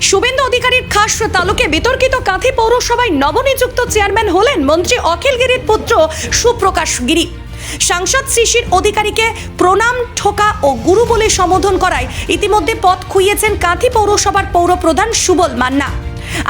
শুভেন্দু অধিকারীর খাস তালুকে বিতর্কিত কাঁথি পৌরসভায় নবনিযুক্ত চেয়ারম্যান হলেন মন্ত্রী অখিল গিরির পুত্র সুপ্রকাশ গিরি। সাংসদ শিশির অধিকারীকে প্রণাম, ঠোকা ও গুরু বলে সম্বোধন করায় ইতিমধ্যে পথ খুইয়েছেন কাঁথি পৌরসভার পৌরপ্রধান সুবল মান্না।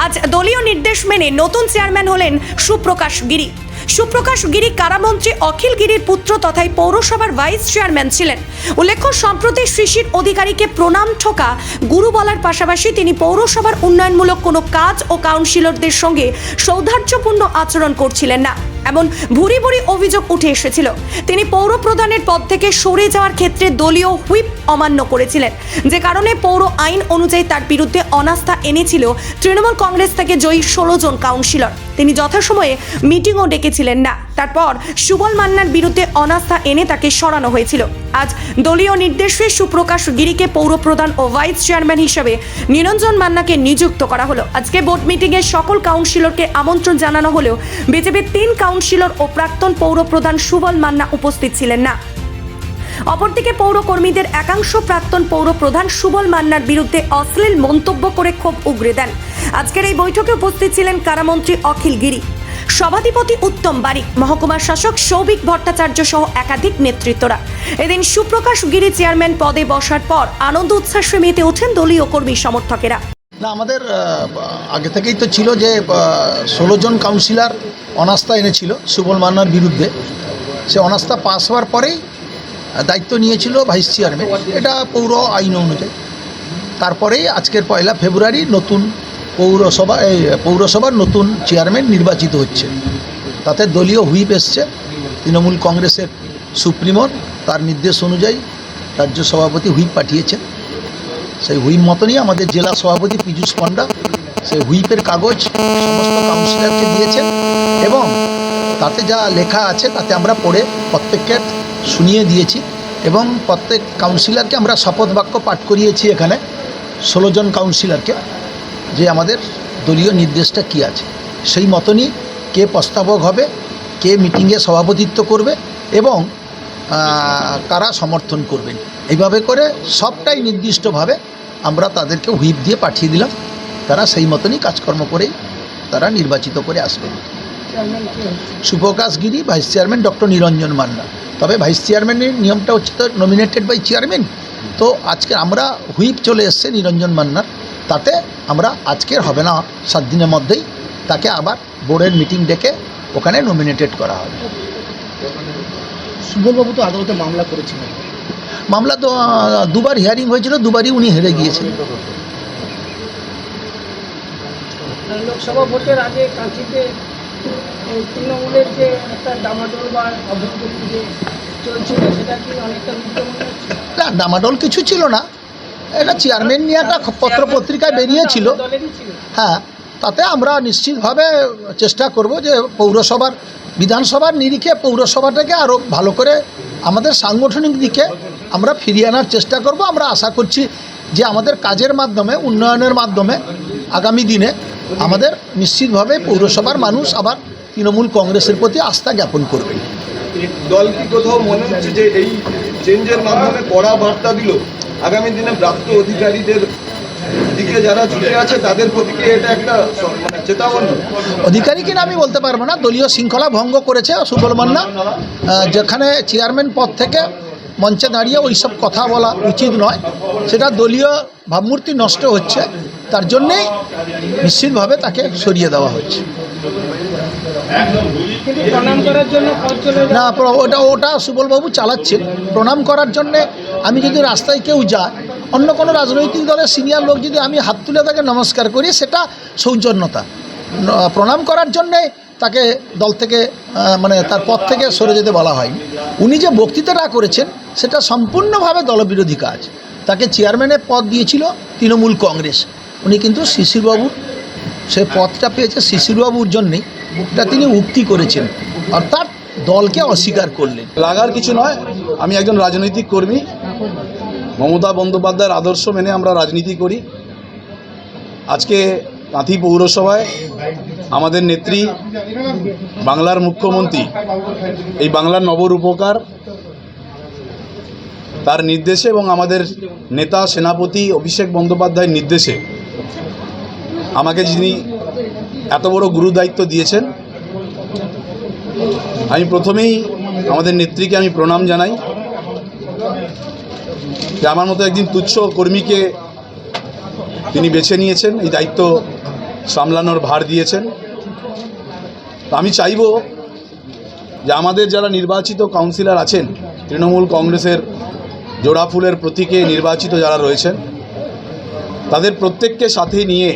আজ দলীয় নির্দেশ মেনে নতুন চেয়ারম্যান হলেন সুপ্রকাশ গিরি। সুপ্রকাশ গিরি কারামন্ত্রী অখিল গিরির পুত্র তথায় পৌরসভার ভাইস চেয়ারম্যান ছিলেন। উল্লেখ্য, সম্প্রতি শিশির অধিকারীকে প্রণাম, ঠোকা, গুরু বলার পাশাপাশি তিনি পৌরসভার উন্নয়নমূলক কোনো কাজ ও কাউন্সিলরদের সঙ্গে সৌহার্দ্যপূর্ণ আচরণ করছিলেন না, এমন ভুরি ভুরি অভিযোগ উঠে এসেছিল। তিনি পৌর প্রধানের পদ থেকে সরে যাওয়ার ক্ষেত্রে দলীয় হুইপ অমান্য করেছিলেন, যে কারণে পৌর আইন অনুযায়ী তার বিরুদ্ধে অনাস্থা এনেছিল তৃণমূল কংগ্রেস থেকে জয়ী 16 জন কাউন্সিলর। তিনি যথাসময়ে মিটিংও ডেকেছিলেন না। তারপর সুবল মান্নার বিরুদ্ধে অনাস্থা এনে তাকে সরানো হয়েছিল। আজ দলীয় নির্দেশে সুপ্রকাশ গিরিকে পৌরপ্রধান ও ভাইস চেয়ারম্যান হিসেবে নিরঞ্জন মান্নাকে নিযুক্ত করা হলো। আজকে বোর্ড মিটিংয়ে সকল কাউন্সিলরকে আমন্ত্রণ জানানো হলেও বিজেপির 3 কাউন্সিলর ও প্রাক্তন পৌরপ্রধান সুবল মান্না উপস্থিত ছিলেন না। অপরদিকে পৌরকর্মীদের একাংশ প্রাক্তন পৌরপ্রধান সুবল মান্নার বিরুদ্ধে অশ্লীল মন্তব্য করে ক্ষোভ উগরে দেন। আজকের এই বৈঠকে উপস্থিত ছিলেন কারামন্ত্রী অখিল গিরি, সভাধিপতি উত্তম বারিক, মহকুমা শাসক সৌভিক ভট্টাচার্য সহ একাধিক নেতৃত্বরা। এদিন সুপ্রকাশ গিরি চেয়ারম্যান পদে বসার পর আনন্দ উচ্ছ্বাসে মেতে ওঠেন দলীয় কর্মী সমর্থকেরা। না, আমাদের আগে থেকেই তো ছিল যে 16 জন কাউন্সিলর অনাস্থা এনেছিল সুবল মান্নার বিরুদ্ধে। সে অনাস্থা পাস হওয়ার পরেই দায়িত্ব নিয়েছিল ভাইস চেয়ারম্যান, এটা পৌর আইন অনুযায়ী। তারপরেই আজকের 1 ফেব্রুয়ারি নতুন পৌরসভার নতুন চেয়ারম্যান নির্বাচিত হচ্ছে। তাতে দলীয় হুইপ এসছে তৃণমূল কংগ্রেসের সুপ্রিমোর, তার নির্দেশ অনুযায়ী রাজ্য সভাপতি হুইপ পাঠিয়েছেন। সেই হুইপ মতনই আমাদের জেলা সভাপতি পীযূষ পণ্ডা সেই হুইপের কাগজ সমস্ত কাউন্সিলরকে দিয়েছেন এবং তাতে যা লেখা আছে তাতে আমরা পড়ে প্রত্যেককে শুনিয়ে দিয়েছি এবং প্রত্যেক কাউন্সিলরকে আমরা শপথ বাক্য পাঠ করিয়েছি এখানে 16 জন কাউন্সিলরকে, যে আমাদের দলীয় নির্দেশটা কী আছে সেই মতনই কে প্রস্তাবক হবে, কে মিটিংয়ে সভাপতিত্ব করবে এবং কারা সমর্থন করবেন। এইভাবে করে সবটাই নির্দিষ্টভাবে আমরা তাদেরকে হুইপ দিয়ে পাঠিয়ে দিলাম। তারা সেই মতনই কাজকর্ম করেই তারা নির্বাচিত করে আসবেন। সুপ্রকাশ গিরি, ভাইস চেয়ারম্যান ডক্টর নিরঞ্জন মান্না। তবে ভাইস চেয়ারম্যানের নিয়মটা হচ্ছে তো নমিনেটেড বাই চেয়ারম্যান। তো আজকে আমরা হুইপ চলে এসছে নিরঞ্জন মান্নার, তাতে আমরা আজকের হবে না 7 দিনের মধ্যেই তাকে আবার বোর্ডের মিটিং ডেকে ওখানে নমিনেটেড করা হবে। সুবলবাবু তো আদালতে মামলা করেছিলেন, মামলা তো 2বার হিয়ারিং হয়েছিল, 2বারই উনি হেরে গিয়েছেন। লোকসভা ভোটের আগে কাঁথিতে তৃণমূলের যে একটা ডামাডোল বা অভ্যন্তরীণ যে চলছিল সেটা কি অনেকটা মনে হচ্ছে? না, ডামাডোল কিছু ছিল না, এটা চেয়ারম্যান নিয়ে একটা পত্র পত্রিকায় বেরিয়েছিল। হ্যাঁ, তাতে আমরা নিশ্চিতভাবে চেষ্টা করব যে পৌরসভার বিধানসভার নিরিখে পৌরসভাটাকে আরও ভালো করে আমাদের সাংগঠনিক দিকে আমরা ফিরিয়ে আনার চেষ্টা করব। আমরা আশা করছি যে আমাদের কাজের মাধ্যমে, উন্নয়নের মাধ্যমে আগামী দিনে আমাদের নিশ্চিতভাবে পৌরসভার মানুষ আবার তৃণমূল কংগ্রেসের প্রতি আস্থা জ্ঞাপন করবে। দল কি কোথাও মনে হচ্ছে যে এই চেঞ্জের মাধ্যমে কড়া বার্তা দিল আগামী দিনে প্রাপ্ত অধিকারীদের দিকে যারা ঝুঁকে আছে তাদের প্রতি এটা একটা চেতাবনী? অধিকারী কিনা আমি বলতে পারবো না, দলীয় শৃঙ্খলা ভঙ্গ করেছে সুবল মান্না। যেখানে চেয়ারম্যান পদ থেকে মঞ্চে দাঁড়িয়ে ওইসব কথা বলা উচিত নয়, সেটা দলীয় ভাবমূর্তি নষ্ট হচ্ছে, তার জন্যেই নিশ্চিতভাবে তাকে সরিয়ে দেওয়া হচ্ছে। না, ওটা সুবলবাবু চালাচ্ছেন। প্রণাম করার জন্যে আমি যদি রাস্তায় কেউ যায়, অন্য কোনো রাজনৈতিক দলের সিনিয়র লোক যদি আমি হাত তুলে তাকে নমস্কার করি, সেটা সৌজন্যতা। প্রণাম করার জন্যে তাকে দল থেকে মানে তার পদ থেকে সরে যেতে বলা হয়নি। উনি যে বক্তৃতাটা করেছেন সেটা সম্পূর্ণভাবে দলবিরোধী কাজ। তাকে চেয়ারম্যানের পদ দিয়েছিল তৃণমূল কংগ্রেস, উনি কিন্তু শিশিরবাবুর সে পদটা পেয়েছে শিশিরবাবুর জন্যেই, এটা তিনি উক্তি করেছেন, অর্থাৎ দলকে অস্বীকার করলেন। লাগার কিছু নয়, আমি একজন রাজনৈতিক কর্মী, মমতা বন্দ্যোপাধ্যায়ের আদর্শ মেনে আমরা রাজনীতি করি। আজকে কাঁথি পৌরসভায় আমাদের নেত্রী, বাংলার মুখ্যমন্ত্রী, এই বাংলার নবরূপকার, তার নির্দেশে এবং আমাদের নেতা সেনাপতি অভিষেক বন্দ্যোপাধ্যায়ের নির্দেশে আমাকে যিনি এত বড় গুরু দায়িত্ব দিয়েছেন, আমি প্রথমেই আমাদের নেত্রীকে আমি প্রণাম জানাই যে আমার মতো একদিন তুচ্ছ কর্মীকে তিনি বেছে নিয়েছেন, এই দায়িত্ব সামলানোর ভার দিয়েছেন। আমি চাইব যে আমাদের যারা নির্বাচিত কাউন্সিলর আছেন, তৃণমূল কংগ্রেসের জোড়া ফুলের প্রতীকে নির্বাচিত যারা রয়েছেন, তাদের প্রত্যেককে সাথে নিয়ে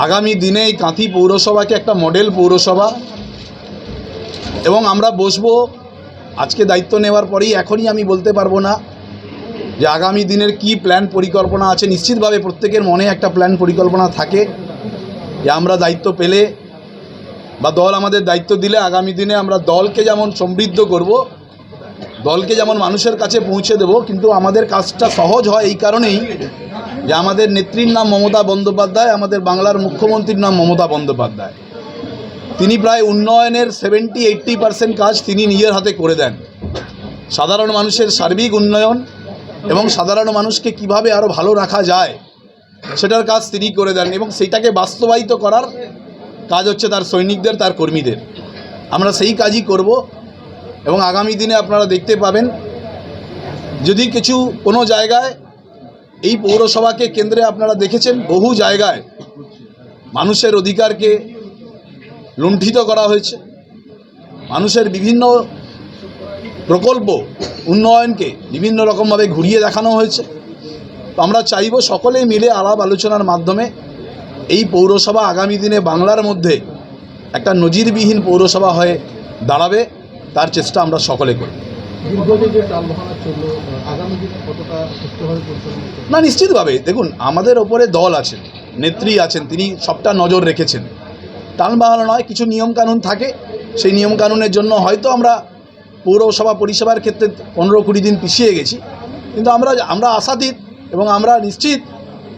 আগামী দিনে এই কাঁথি পৌরসভাকে একটা মডেল পৌরসভা, এবং আমরা বসবো আজকে দায়িত্ব নেওয়ার পরেই, এখনই আমি বলতে পারবো না যে আগামী দিনের কি প্ল্যান পরিকল্পনা আছে। নিশ্চিতভাবে প্রত্যেকের মনে একটা প্ল্যান পরিকল্পনা থাকে যে আমরা দায়িত্ব পেলে বা দল আমাদের দায়িত্ব দিলে আগামী দিনে আমরা দলকে যেমন সমৃদ্ধ করব, দলকে যেমন মানুষের কাছে পৌঁছে দেব, কিন্তু আমাদের কাজটা সহজ হয় এই কারণেই যে আমাদের নেত্রীর নাম মমতা বন্দ্যোপাধ্যায়, আমাদের বাংলার মুখ্যমন্ত্রীর নাম মমতা বন্দ্যোপাধ্যায়। তিনি প্রায় উন্নয়নের 70-80% কাজ তিনি নিজের হাতে করে দেন। সাধারণ মানুষের সার্বিক উন্নয়ন এবং সাধারণ মানুষকে কিভাবে আরও ভালো রাখা যায় সেটার কাজ তিনি করে দেন, এবং সেইটাকে বাস্তবায়িত করার কাজ হচ্ছে তার সৈনিকদের, তার কর্মীদের। আমরা সেই কাজই করব এবং আগামী দিনে আপনারা দেখতে পাবেন যদি কোনো জায়গায় এই পৌরসভাকে কেন্দ্রে আপনারা দেখেছেন বহু জায়গায় মানুষের অধিকারকে লুণ্ঠিত করা হয়েছে, মানুষের বিভিন্ন প্রকল্প উন্নয়নকে বিভিন্ন রকমভাবে ঘুরিয়ে দেখানো হয়েছে। তো আমরা চাইব সকলে মিলে আলাপ আলোচনার মাধ্যমে এই পৌরসভা আগামী দিনে বাংলার মধ্যে একটা নজিরবিহীন পৌরসভা হয়ে দাঁড়াবে, তার চেষ্টা আমরা সকলে করি। দীর্ঘদিন যে টালবাহানা চললো, আগামী দিনে কতটা সুস্থভাবে পরিচালনা করবে? না, নিশ্চিতভাবে দেখুন আমাদের ওপরে দল আছেন, নেত্রী আছেন, তিনি সবটা নজর রেখেছেন। টালবাহানা নয়, কিছু নিয়মকানুন থাকে, সেই নিয়মকানুনের জন্য হয়তো আমরা পৌরসভা পরিষেবার ক্ষেত্রে 15-20 দিন পিছিয়ে গেছি, কিন্তু আমরা আশাতীত এবং আমরা নিশ্চিত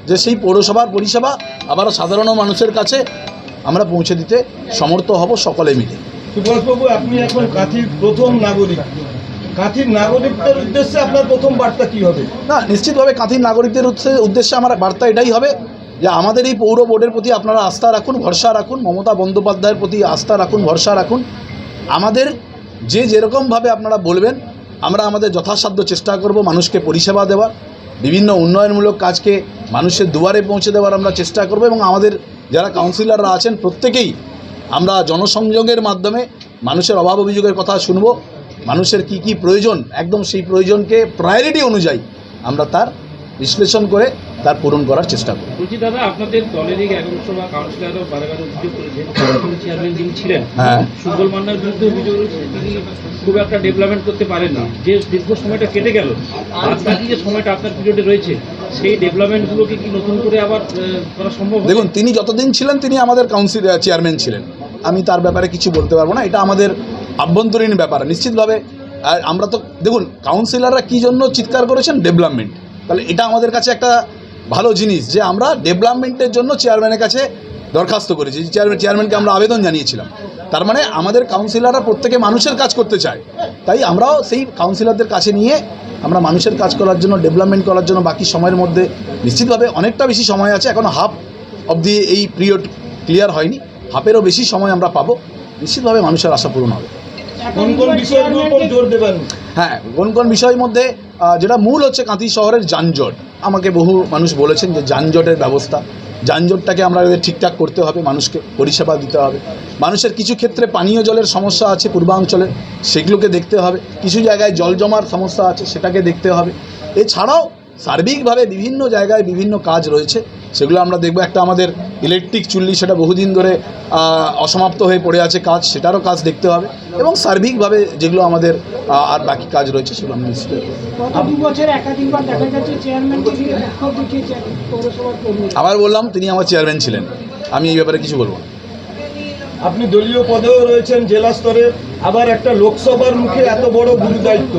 যে সেই পৌরসভার পরিষেবা আবার সাধারণ মানুষের কাছে আমরা পৌঁছে দিতে সমর্থ হব সকলে মিলে। সুভাষবাবু, আপনি এখন কাঁথির প্রথম নাগরিক, কাঁথির নাগরিকদের উদ্দেশ্যে আপনার প্রথম বার্তা কী হবে? না, নিশ্চিতভাবে কাঁথির নাগরিকদের উদ্দেশ্যে আমার বার্তা এটাই হবে যে আমাদের এই পৌর বোর্ডের প্রতি আপনারা আস্থা রাখুন, ভরসা রাখুন, মমতা বন্দ্যোপাধ্যায়ের প্রতি আস্থা রাখুন, ভরসা রাখুন। আমাদের যেরকমভাবে আপনারা বলবেন আমরা আমাদের যথাসাধ্য চেষ্টা করব মানুষকে পরিষেবা দেওয়ার, বিভিন্ন উন্নয়নমূলক কাজকে মানুষের দুয়ারে পৌঁছে দেওয়ার আমরা চেষ্টা করব, এবং আমাদের যারা কাউন্সিলররা আছেন প্রত্যেকেই আমরা জনসংযোগের মাধ্যমে মানুষের অভাব অভিযোগের কথা শুনব, মানুষের কি কি প্রয়োজন একদম সেই প্রয়োজনকে প্রায়োরিটি অনুযায়ী আমরা তার বিশ্লেষণ করে তার পূরণ করার চেষ্টা করব। বলছি দাদা, আপনাদের দলেরই 11 সভা কাউন্সিলরও বারে অভিযোগ করেছেন, চেয়ারম্যান যিনি ছিলেন সুবল মান্নার বিরুদ্ধে অভিযোগ রয়েছে তিনি খুব একটা ডেভেলপমেন্ট করতে পারেননি। যে দীর্ঘ সময়টা কেটে গেল, আর বাকি যে সময়টা আপনার পিরিয়ডে রয়েছে সেই ডেভেলপমেন্টগুলোকে কি নতুন করে আবার করা সম্ভব? দেখুন, তিনি যতদিন ছিলেন তিনি আমাদের চেয়ারম্যান ছিলেন, আমি তার ব্যাপারে কিছু বলতে পারবো না, এটা আমাদের আভ্যন্তরীণ ব্যাপার। নিশ্চিতভাবে আমরা তো দেখুন কাউন্সিলররা কী জন্য চিৎকার করেছেন, ডেভেলপমেন্ট। তাহলে এটা আমাদের কাছে একটা ভালো জিনিস যে আমরা ডেভেলপমেন্টের জন্য চেয়ারম্যানের কাছে দরখাস্ত করেছি, চেয়ারম্যানকে আমরা আবেদন জানিয়েছিলাম। তার মানে আমাদের কাউন্সিলররা প্রত্যেকে মানুষের কাজ করতে চায়, তাই আমরাও সেই কাউন্সিলরদের কাছে নিয়ে আমরা মানুষের কাজ করার জন্য, ডেভেলপমেন্ট করার জন্য বাকি সময়ের মধ্যে নিশ্চিতভাবে অনেকটা বেশি সময় আছে, এখনও হাফ অবধি এই পিরিয়ড ক্লিয়ার হয়নি, হাফেরও বেশি সময় আমরা পাবো, নিশ্চিতভাবে মানুষের আশা পূরণ হবে। কোন কোন বিষয়গুলোর উপর জোর দেবেন? হ্যাঁ, কোন কোন বিষয়ের মধ্যে যেটা মূল হচ্ছে কাঁথি শহরের যানজট। আমাকে বহু মানুষ বলেছেন যে যানজটের ব্যবস্থা, যানজটটাকে আমরা ঠিকঠাক করতে হবে, মানুষকে পরিষেবা দিতে হবে। মানুষের কিছু ক্ষেত্রে পানীয় জলের সমস্যা আছে পূর্বাঞ্চলে, সেগুলোকে দেখতে হবে। কিছু জায়গায় জল জমার সমস্যা আছে, সেটাকে দেখতে হবে। এছাড়াও সার্বিকভাবে বিভিন্ন জায়গায় বিভিন্ন কাজ রয়েছে, সেগুলো আমরা দেখব। একটা আমাদের ইলেকট্রিক চুল্লি, সেটা বহুদিন ধরে অসমাপ্ত হয়ে পড়ে আছে কাজ, সেটারও কাজ দেখতে হবে, এবং সার্বিকভাবে যেগুলো আমাদের আর বাকি কাজ রয়েছে সেগুলো আমরা নিশ্চিত করব। গত 2 বছর একাধিকবার দেখা যাচ্ছে চেয়ারম্যানকে দিয়ে বিক্ষোভ দেখিয়েছেন পৌরসভার কর্মীরা। আবার বললাম তিনি আমার চেয়ারম্যান ছিলেন, আমি এই ব্যাপারে কিছু বলবো না। আপনি দলীয় পদেও রয়েছেন জেলা স্তরে, আবার একটা লোকসভার মুখে এত বড় গুরু দায়িত্ব,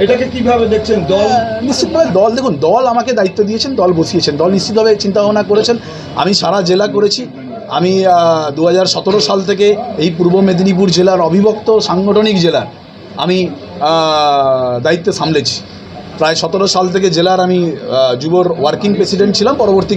এটাকে কিভাবে দেখছেন? দল নিশ্চিতভাবে দেখুন দল আমাকে দায়িত্ব দিয়েছেন, দল বসিয়েছেন, দল নিশ্চিতভাবে চিন্তাভাবনা করেছেন। আমি সারা জেলা করেছি, আমি 2017 সাল থেকে এই পূর্ব মেদিনীপুর জেলার অবিভক্ত সাংগঠনিক জেলার আমি দায়িত্ব সামলেছি। প্রায় 17 সাল থেকে জেলার আমি যুবর ওয়ার্কিং প্রেসিডেন্ট ছিলাম, পরবর্তীকালে